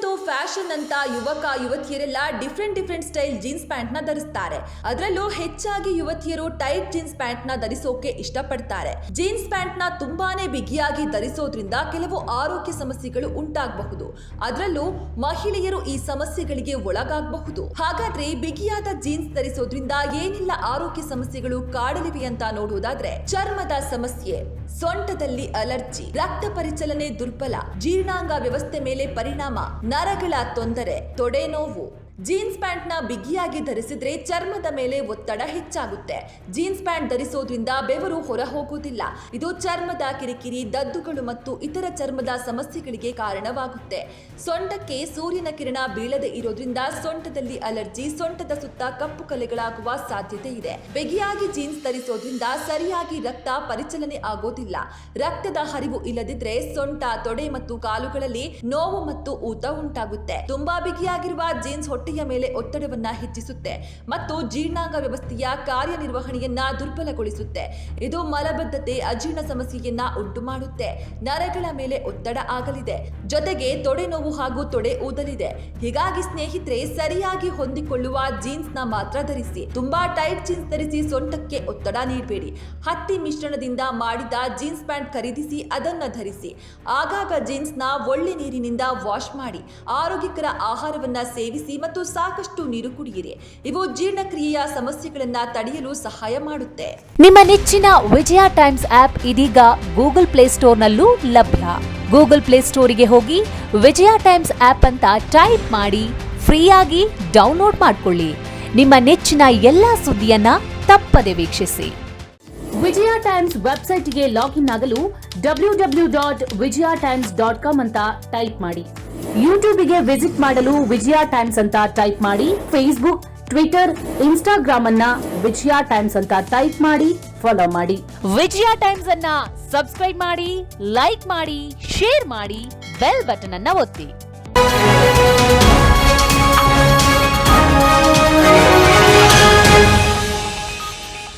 ಇವತ್ತು ಫ್ಯಾಷನ್ ಅಂತ ಯುವತಿಯರೆಲ್ಲ different style jeans pant ನ ಧರಿಸ್ತಾರೆ. ಅದರಲ್ಲೂ ಹೆಚ್ಚಾಗಿ ಯುವತಿಯರು ಟೈಟ್ ಜೀನ್ಸ್ ಪ್ಯಾಂಟ್ ನ ಧರಿಸೋಕೆ ಇಷ್ಟಪಡ್ತಾರೆ. ಜೀನ್ಸ್ ಪ್ಯಾಂಟ್ ನ ತುಂಬಾನೇ ಬಿಗಿಯಾಗಿ ಧರಿಸೋದ್ರಿಂದ ಕೆಲವು ಆರೋಗ್ಯ ಸಮಸ್ಯೆಗಳು ಉಂಟಾಗಬಹುದು. ಅದರಲ್ಲೂ ಮಹಿಳೆಯರು ಈ ಸಮಸ್ಯೆಗಳಿಗೆ ಒಳಗಾಗಬಹುದು. ಹಾಗಾದ್ರೆ ಬಿಗಿಯಾದ ಜೀನ್ಸ್ ಧರಿಸೋದ್ರಿಂದ ಏನೆಲ್ಲ ಆರೋಗ್ಯ ಸಮಸ್ಯೆಗಳು ಕಾಡಲಿವೆ ಅಂತ ನೋಡುವುದಾದ್ರೆ, ಚರ್ಮದ ಸಮಸ್ಯೆ, ಸೊಂಟದಲ್ಲಿ ಅಲರ್ಜಿ, ರಕ್ತ ಪರಿಚಲನೆ ದುರ್ಬಲ, ಜೀರ್ಣಾಂಗ ವ್ಯವಸ್ಥೆ ಮೇಲೆ ಪರಿಣಾಮ, ನರಗಳ ತೊಂದರೆ, ತೊಡೆ ನೋವು. ಜೀನ್ಸ್ ಪ್ಯಾಂಟ್ ನ ಬಿಗಿಯಾಗಿ ಧರಿಸಿದ್ರೆ ಚರ್ಮದ ಮೇಲೆ ಒತ್ತಡ ಹೆಚ್ಚಾಗುತ್ತೆ. ಜೀನ್ಸ್ ಪ್ಯಾಂಟ್ ಧರಿಸೋದ್ರಿಂದ ಬೆವರು ಹೊರ ಹೋಗುವುದಿಲ್ಲ. ಇದು ಚರ್ಮದ ಕಿರಿಕಿರಿ, ದದ್ದುಗಳು ಮತ್ತು ಇತರ ಚರ್ಮದ ಸಮಸ್ಯೆಗಳಿಗೆ ಕಾರಣವಾಗುತ್ತೆ. ಸೊಂಟಕ್ಕೆ ಸೂರ್ಯನ ಕಿರಣ ಬೀಳದೆ ಇರೋದ್ರಿಂದ ಸೊಂಟದಲ್ಲಿ ಅಲರ್ಜಿ, ಸೊಂಟದ ಸುತ್ತ ಕಪ್ಪು ಕಲೆಗಳಾಗುವ ಸಾಧ್ಯತೆ ಇದೆ. ಬಿಗಿಯಾಗಿ ಜೀನ್ಸ್ ಧರಿಸೋದ್ರಿಂದ ಸರಿಯಾಗಿ ರಕ್ತ ಪರಿಚಲನೆ ಆಗೋದಿಲ್ಲ. ರಕ್ತದ ಹರಿವು ಇಲ್ಲದಿದ್ರೆ ಸೊಂಟ, ತೊಡೆ ಮತ್ತು ಕಾಲುಗಳಲ್ಲಿ ನೋವು ಮತ್ತು ಊತ ಉಂಟಾಗುತ್ತೆ. ತುಂಬಾ ಬಿಗಿಯಾಗಿರುವ ಜೀನ್ಸ್ ಹೊಟ್ಟೆಯ ಮೇಲೆ ಒತ್ತಡವನ್ನ ಹೆಚ್ಚಿಸುತ್ತೆ ಮತ್ತು ಜೀರ್ಣಾಂಗ ವ್ಯವಸ್ಥೆಯ ಕಾರ್ಯನಿರ್ವಹಣೆಯನ್ನ ದುರ್ಬಲಗೊಳಿಸುತ್ತೆ. ಇದು ಮಲಬದ್ಧತೆ, ಅಜೀರ್ಣ ಸಮಸ್ಯೆಯನ್ನ ಉಂಟು ಮಾಡುತ್ತೆ. ನರಗಳ ಮೇಲೆ ಒತ್ತಡ ಆಗಲಿದೆ, ಜೊತೆಗೆ ತೊಡೆ ನೋವು ಹಾಗೂ ತೊಡೆ ಊದಲಿದೆ. ಹೀಗಾಗಿ ಸ್ನೇಹಿತರೆ, ಸರಿಯಾಗಿ ಹೊಂದಿಕೊಳ್ಳುವ ಜೀನ್ಸ್ ನ ಮಾತ್ರ ಧರಿಸಿ. ತುಂಬಾ ಟೈಟ್ ಜೀನ್ಸ್ ಧರಿಸಿ ಸೊಂಟಕ್ಕೆ ಒತ್ತಡ ನೀಡಬೇಡಿ. ಹತ್ತಿ ಮಿಶ್ರಣದಿಂದ ಮಾಡಿದ ಜೀನ್ಸ್ ಪ್ಯಾಂಟ್ ಖರೀದಿಸಿ ಅದನ್ನ ಧರಿಸಿ. ಆಗಾಗ ಜೀನ್ಸ್ ನ ಒಳ್ಳೆ ನೀರಿನಿಂದ ವಾಶ್ ಮಾಡಿ. ಆರೋಗ್ಯಕರ ಆಹಾರವನ್ನ ಸೇವಿಸಿ ಮತ್ತು ಸಾಕಷ್ಟು ನೀರು ಕುಡಿಯಿರಿ. ಇವು ಜೀರ್ಣಕ್ರಿಯೆಯ ಸಮಸ್ಯೆಗಳನ್ನ ತಡೆಯಲು ಸಹಾಯ ಮಾಡುತ್ತೆ. ನಿಮ್ಮ ನೆಚ್ಚಿನ ವಿಜಯ ಟೈಮ್ಸ್ ಆಪ್ ಇದೀಗ ಗೂಗಲ್ ಪ್ಲೇಸ್ಟೋರ್ ನಲ್ಲೂ ಲಭ್ಯ. ಗೂಗಲ್ ಪ್ಲೇಸ್ಟೋರಿಗೆ ಹೋಗಿ ವಿಜಯ ಟೈಮ್ಸ್ ಆಪ್ ಅಂತ ಟೈಪ್ ಮಾಡಿ ಫ್ರೀಯಾಗಿ ಡೌನ್ಲೋಡ್ ಮಾಡಿಕೊಳ್ಳಿ. ನಿಮ್ಮ ನೆಚ್ಚಿನ ಎಲ್ಲಾ ಸುದ್ದಿಯನ್ನ ತಪ್ಪದೆ ವೀಕ್ಷಿಸಿ. ವಿಜಯ ಟೈಮ್ಸ್ ವೆಬ್ಸೈಟ್ಗೆ ಲಾಗಿನ್ ಆಗಲು www.vijayatimes.com ಅಂತ ಟೈಪ್ ಮಾಡಿ. ಯೂಟ್ಯೂಬ್ಗೆ ವಿಸಿಟ್ ಮಾಡಲು ವಿಜಯ ಟೈಮ್ಸ್ ಅಂತ ಟೈಪ್ ಮಾಡಿ. ಫೇಸ್ಬುಕ್, ಟ್ವಿಟರ್, ಇನ್ಸ್ಟಾಗ್ರಾಮ್ ಅನ್ನ ವಿಜಯ ಟೈಮ್ಸ್ ಅಂತ ಟೈಪ್ ಮಾಡಿ, ಫಾಲೋ ಮಾಡಿ. ವಿಜಯ ಟೈಮ್ಸ್ ಅನ್ನ ಸಬ್ಸ್ಕ್ರೈಬ್ ಮಾಡಿ, ಲೈಕ್ ಮಾಡಿ, ಶೇರ್ ಮಾಡಿ, ಬೆಲ್ ಬಟನ್ ಅನ್ನ ಒತ್ತಿ.